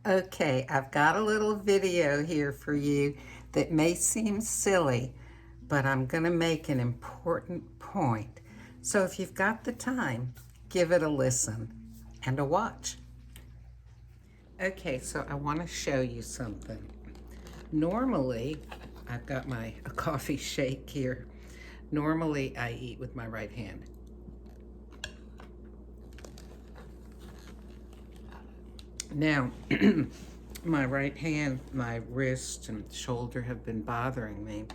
Okay, I've got a little video here for you that may seem silly, but I'm going to make an important point. So if you've got the time, give it a listen and a watch. Okay, so I want to show you something. Normally, I've got my coffee shake here. Normally, I eat with my right hand. Now, my right hand, my wrist and shoulder have been bothering me.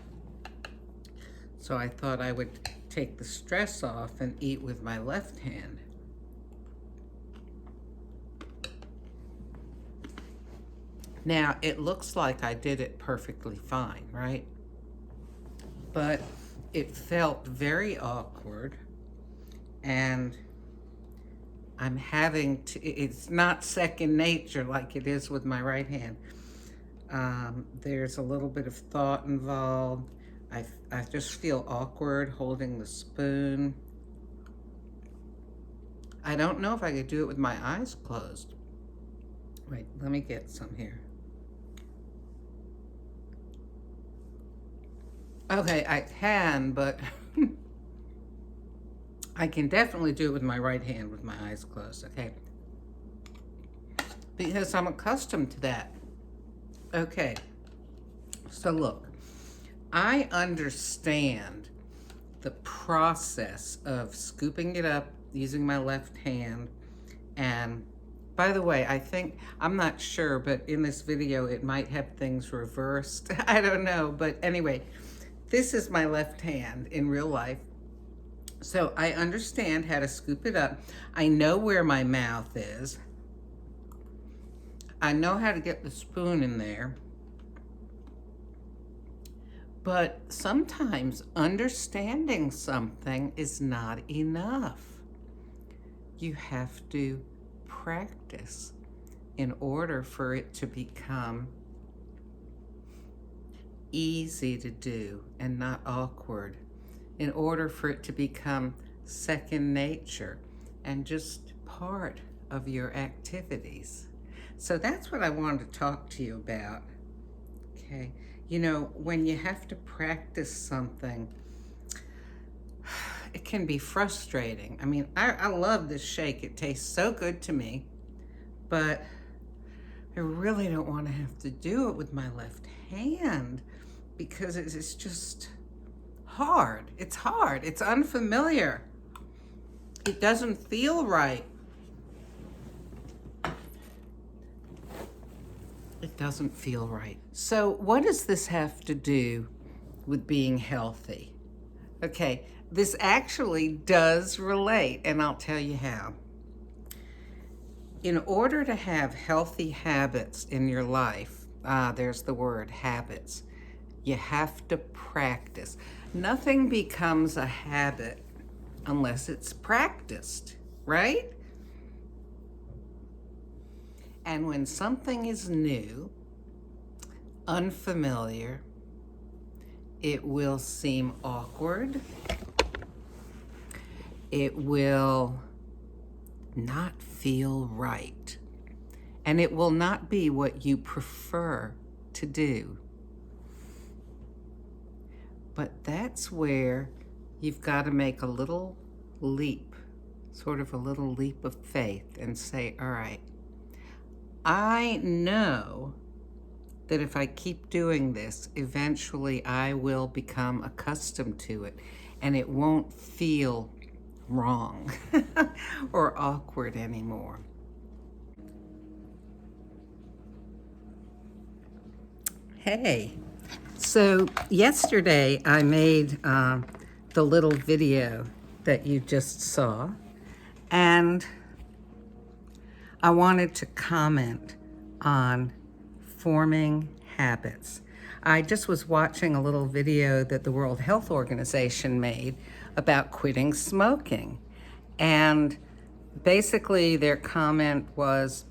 So I thought I would take the stress off and eat with my left hand. Now, it looks like I did it perfectly fine, right? But it felt very awkward, and I'm having to, it's not second nature like it is with my right hand. There's a little bit of thought involved. I just feel awkward holding the spoon. I don't know if I could do it with my eyes closed. Wait, let me get some here. Okay, I can, but I can definitely do it with my right hand with my eyes closed, okay? Because I'm accustomed to that. Okay, so look, I understand the process of scooping it up using my left hand. And by the way, I'm not sure, but in this video it might have things reversed. I don't know, but anyway, this is my left hand in real life. So I understand how to scoop it up. I know where my mouth is. I know how to get the spoon in there. But sometimes understanding something is not enough. You have to practice in order for it to become easy to do and not awkward, in order for it to become second nature and just part of your activities. So that's what I wanted to talk to you about, okay? You know, when you have to practice something, it can be frustrating. I mean, I love this shake. It tastes so good to me, but I really don't want to have to do it with my left hand because it's just hard. It's hard. It's unfamiliar. It doesn't feel right. It doesn't feel right. So what does this have to do with being healthy? Okay, this actually does relate, and I'll tell you how. In order to have healthy habits in your life, there's the word habits, you have to practice. Nothing becomes a habit unless it's practiced, right? And when something is new, unfamiliar, it will seem awkward. It will not feel right. And it will not be what you prefer to do. But that's where you've got to make a little leap, sort of a little leap of faith, and say, all right, I know that if I keep doing this, eventually I will become accustomed to it and it won't feel wrong or awkward anymore. Hey, so yesterday I made the little video that you just saw, and I wanted to comment on forming habits. I just was watching a little video that the World Health Organization made about quitting smoking. And basically their comment was,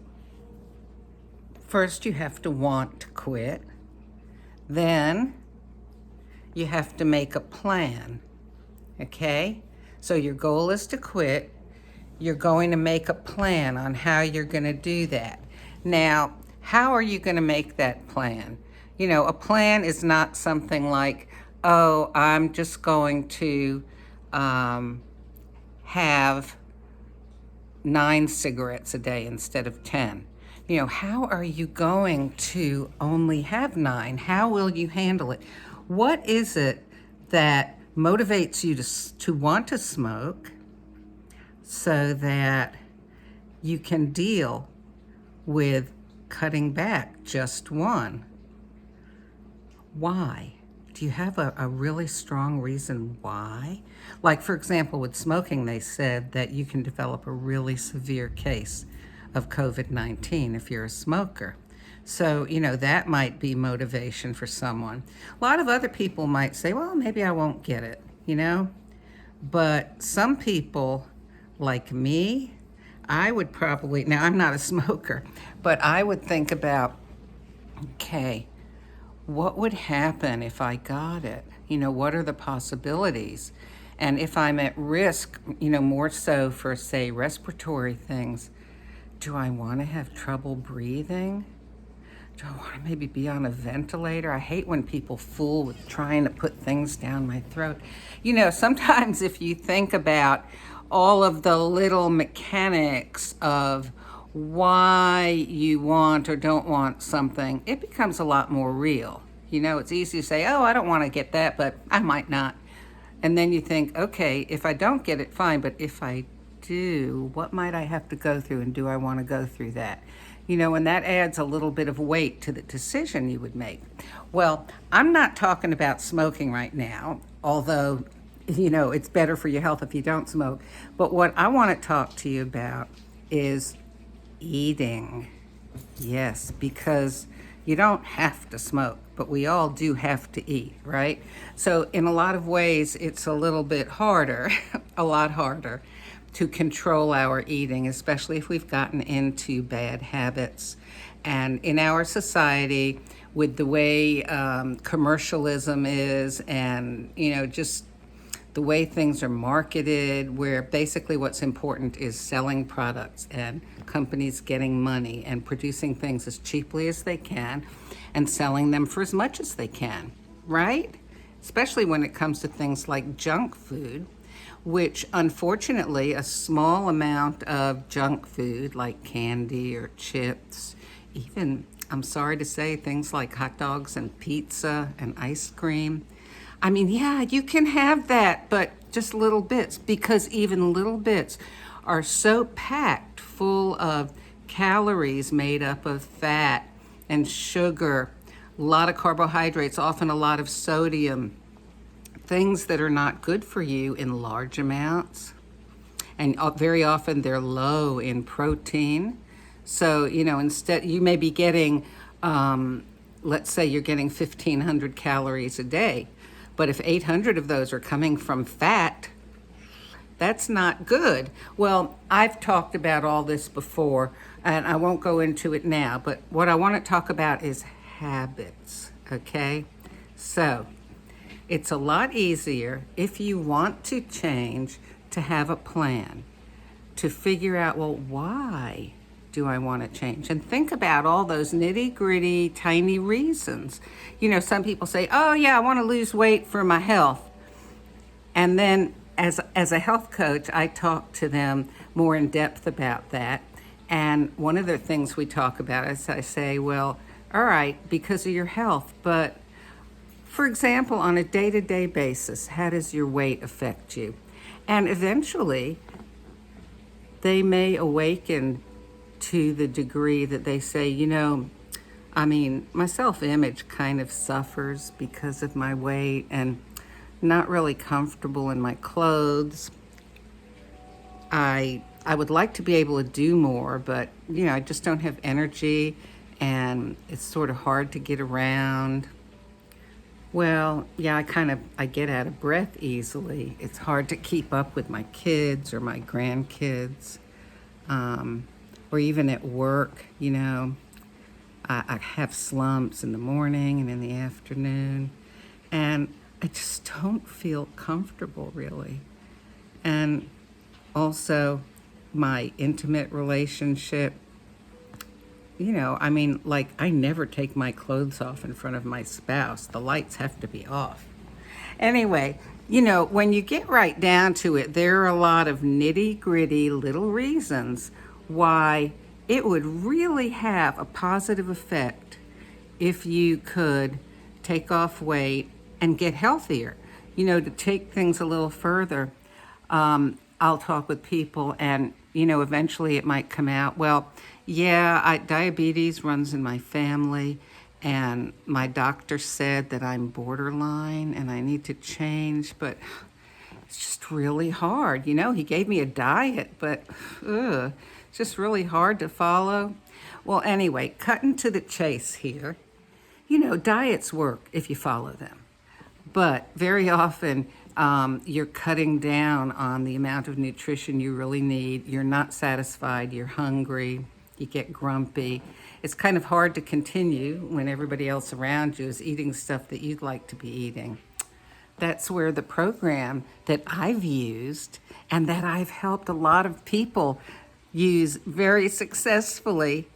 first you have to want to quit, then you have to make a plan, okay? So your goal is to quit. You're going to make a plan on how you're going to do that. Now, how are you going to make that plan? You know, a plan is not something like, oh, I'm just going to have 9 cigarettes a day instead of 10. You know, how are you going to only have 9? How will you handle it? What is it that motivates you to want to smoke so that you can deal with cutting back just one? Why? Do you have a really strong reason why? Like, for example, with smoking, they said that you can develop a really severe case of COVID-19 if you're a smoker. So, you know, that might be motivation for someone. A lot of other people might say, well, maybe I won't get it, you know? But some people, like me, I would probably, now I'm not a smoker, but I would think about, okay, what would happen if I got it? You know, what are the possibilities? And if I'm at risk, you know, more so for, say, respiratory things, do I want to have trouble breathing? Do I want to maybe be on a ventilator? I hate when people fool with trying to put things down my throat. You know, sometimes if you think about all of the little mechanics of why you want or don't want something, it becomes a lot more real. You know, it's easy to say, oh, I don't want to get that, but I might not. And then you think, okay, if I don't get it, fine, but if I do, what might I have to go through, and do I want to go through that? You know, and that adds a little bit of weight to the decision you would make. Well, I'm not talking about smoking right now, although, you know, it's better for your health if you don't smoke. But what I want to talk to you about is eating. Yes, because you don't have to smoke, but we all do have to eat, right? So in a lot of ways, it's a little bit harder, a lot harder to control our eating, especially if we've gotten into bad habits. And in our society, with the way commercialism is, and, you know, just the way things are marketed, where basically what's important is selling products and companies getting money and producing things as cheaply as they can and selling them for as much as they can, right? Especially when it comes to things like junk food, which unfortunately a small amount of junk food like candy or chips, even, I'm sorry to say, things like hot dogs and pizza and ice cream. I mean, yeah, you can have that, but just little bits, because even little bits are so packed full of calories made up of fat and sugar, a lot of carbohydrates, often a lot of sodium, things that are not good for you in large amounts. And very often they're low in protein. So, you know, instead you may be getting, let's say you're getting 1,500 calories a day. But if 800 of those are coming from fat, that's not good. Well, I've talked about all this before, and I won't go into it now, but what I want to talk about is habits, okay? So, it's a lot easier if you want to change to have a plan, to figure out, well, why do I want to change? And think about all those nitty-gritty, tiny reasons. You know, some people say, oh yeah, I want to lose weight for my health. And then as a health coach, I talk to them more in depth about that. And one of the things we talk about is I say, well, all right, because of your health, but for example, on a day-to-day basis, how does your weight affect you? And eventually, they may awaken to the degree that they say, you know, I mean, my self-image kind of suffers because of my weight, and not really comfortable in my clothes. I would like to be able to do more, but, you know, I just don't have energy, and it's sort of hard to get around. Well, yeah, I get out of breath easily. It's hard to keep up with my kids or my grandkids. Or even at work, you know, I have slumps in the morning and in the afternoon, and I just don't feel comfortable, really. And also, my intimate relationship I mean, like, I never take my clothes off in front of my spouse. The lights have to be off. Anyway, when you get right down to it, there are a lot of nitty-gritty little reasons why it would really have a positive effect if you could take off weight and get healthier. To take things a little further, I'll talk with people and, eventually it might come out, well, yeah, diabetes runs in my family, and my doctor said that I'm borderline and I need to change, but it's just really hard. He gave me a diet, but it's just really hard to follow. Well, anyway, cutting to the chase here, diets work if you follow them. But very often, you're cutting down on the amount of nutrition you really need. You're not satisfied. You're hungry. You get grumpy. It's kind of hard to continue when everybody else around you is eating stuff that you'd like to be eating. That's where the program that I've used and that I've helped a lot of people use very successfully,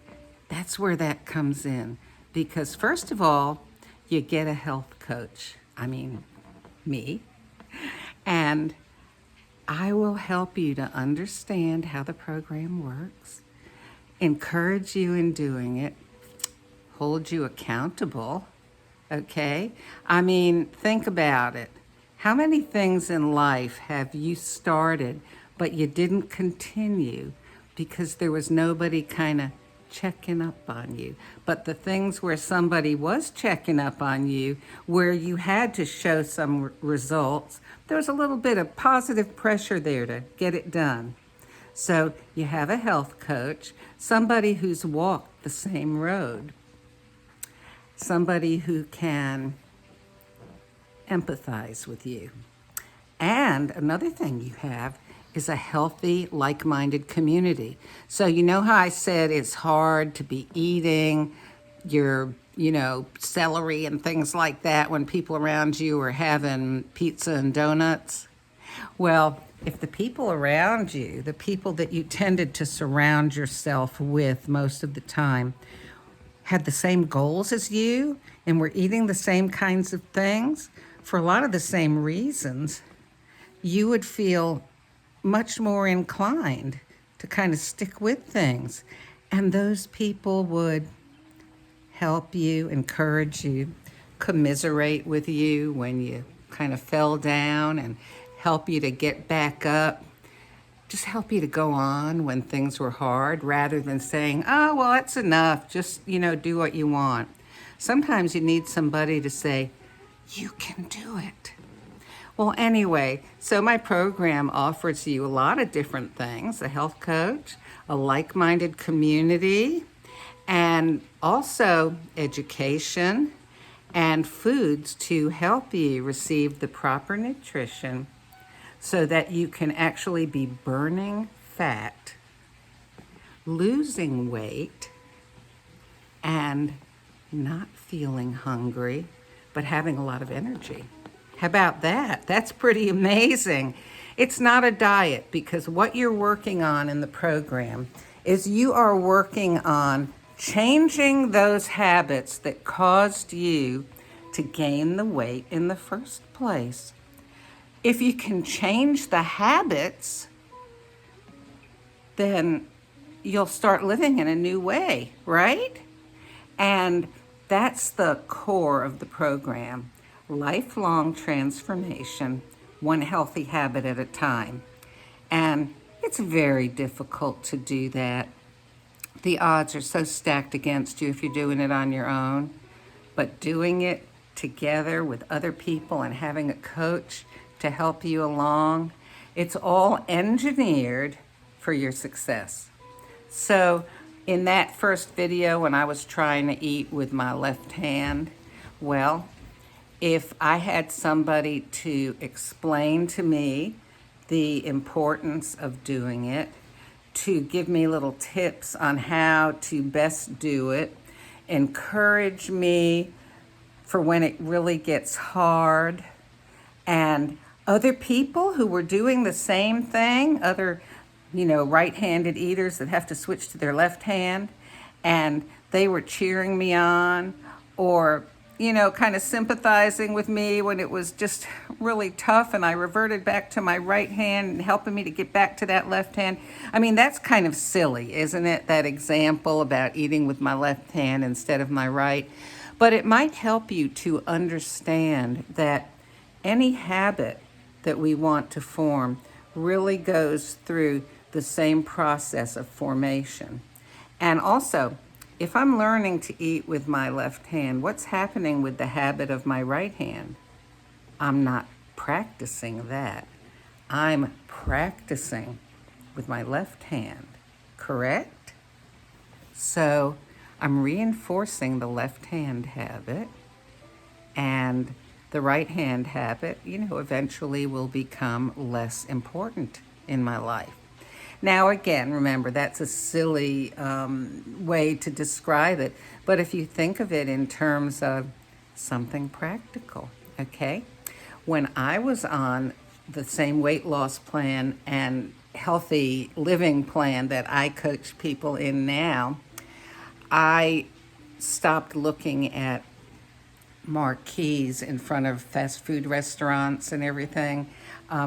that's where that comes in. Because first of all, you get a health coach. I mean, me. And I will help you to understand how the program works, encourage you in doing it, hold you accountable, okay? I mean, think about it. How many things in life have you started, but you didn't continue because there was nobody kind of checking up on you? But the things where somebody was checking up on you, where you had to show some results, there was a little bit of positive pressure there to get it done. So you have a health coach, somebody who's walked the same road, somebody who can empathize with you. And another thing you have is a healthy, like-minded community. So how I said it's hard to be eating your, celery and things like that when people around you are having pizza and donuts? Well, if the people around you, the people that you tended to surround yourself with most of the time, had the same goals as you and were eating the same kinds of things for a lot of the same reasons, you would feel much more inclined to kind of stick with things. And those people would help you, encourage you, commiserate with you when you kind of fell down, and help you to get back up, just help you to go on when things were hard, rather than saying, oh, well, that's enough, just, do what you want. Sometimes you need somebody to say, you can do it. Well, anyway, so my program offers you a lot of different things: a health coach, a like-minded community, and also education and foods to help you receive the proper nutrition so that you can actually be burning fat, losing weight, and not feeling hungry, but having a lot of energy. How about that? That's pretty amazing. It's not a diet, because what you're working on in the program is you are working on changing those habits that caused you to gain the weight in the first place. If you can change the habits, then you'll start living in a new way, right? And that's the core of the program: lifelong transformation, one healthy habit at a time. And it's very difficult to do that. The odds are so stacked against you if you're doing it on your own. But doing it together with other people and having a coach to help you along, it's all engineered for your success. So in that first video, when I was trying to eat with my left hand, well, if I had somebody to explain to me the importance of doing it, to give me little tips on how to best do it, encourage me for when it really gets hard, and other people who were doing the same thing, other, right-handed eaters that have to switch to their left hand, and they were cheering me on, or kind of sympathizing with me when it was just really tough and I reverted back to my right hand and helping me to get back to that left hand. I mean, that's kind of silly, isn't it? That example about eating with my left hand instead of my right. But it might help you to understand that any habit that we want to form really goes through the same process of formation. And also, if I'm learning to eat with my left hand, what's happening with the habit of my right hand? I'm not practicing that. I'm practicing with my left hand, correct? So I'm reinforcing the left hand habit, and the right hand habit, eventually will become less important in my life. Now, again, remember, that's a silly way to describe it. But if you think of it in terms of something practical, okay? When I was on the same weight loss plan and healthy living plan that I coach people in now, I stopped looking at marquees in front of fast food restaurants and everything,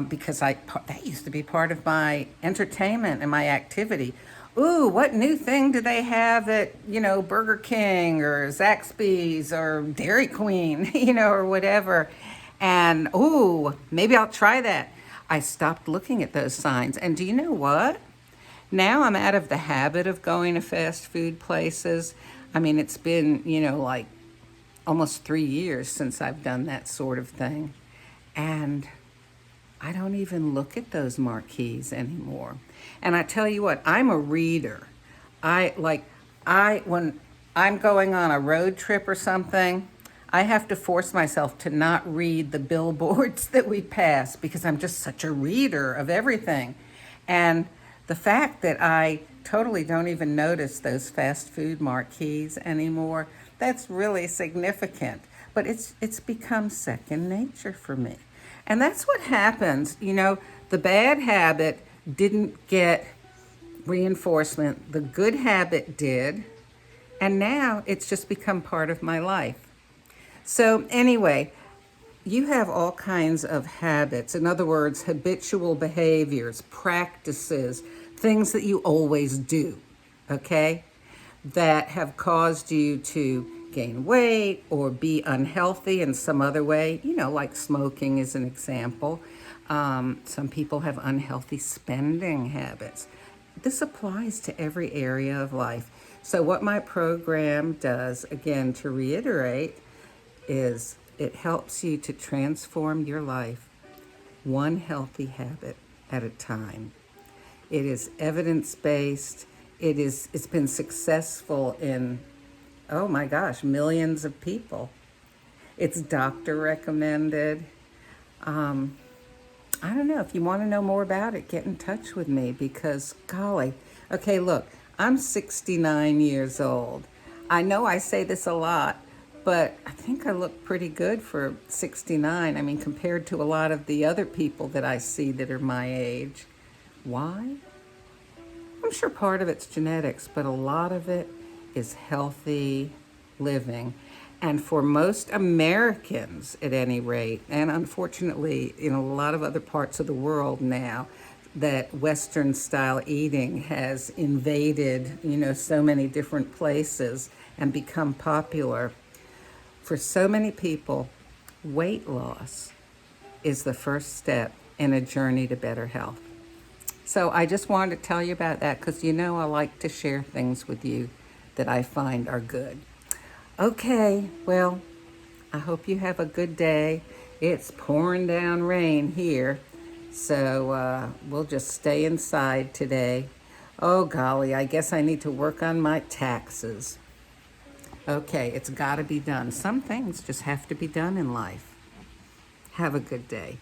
because that used to be part of my entertainment and my activity. Ooh, what new thing do they have at, Burger King or Zaxby's or Dairy Queen, or whatever. And, ooh, maybe I'll try that. I stopped looking at those signs. And do you know what? Now I'm out of the habit of going to fast food places. I mean, it's been, like almost 3 years since I've done that sort of thing. And I don't even look at those marquees anymore. And I tell you what, I'm a reader. When I'm going on a road trip or something, I have to force myself to not read the billboards that we pass because I'm just such a reader of everything. And the fact that I totally don't even notice those fast food marquees anymore, that's really significant. But it's become second nature for me. And that's what happens. The bad habit didn't get reinforcement. The good habit did. And now it's just become part of my life. So anyway, you have all kinds of habits. In other words, habitual behaviors, practices, things that you always do, okay, that have caused you to gain weight or be unhealthy in some other way, like smoking is an example. Some people have unhealthy spending habits. This applies to every area of life. So what my program does, again, to reiterate, is it helps you to transform your life one healthy habit at a time. It is evidence-based. It's been successful in, oh my gosh, millions of people. It's doctor recommended. I don't know, if you want to know more about it, get in touch with me because, golly, okay, look, I'm 69 years old. I know I say this a lot, but I think I look pretty good for 69. I mean, compared to a lot of the other people that I see that are my age. Why? I'm sure part of it's genetics, but a lot of it is healthy living. And for most Americans, at any rate, and unfortunately in a lot of other parts of the world now, that Western style eating has invaded, so many different places and become popular. For so many people, weight loss is the first step in a journey to better health. So I just wanted to tell you about that because I like to share things with you that I find are good. Okay, well, I hope you have a good day. It's pouring down rain here, so we'll just stay inside today. Oh, golly, I guess I need to work on my taxes. Okay, it's got to be done. Some things just have to be done in life. Have a good day.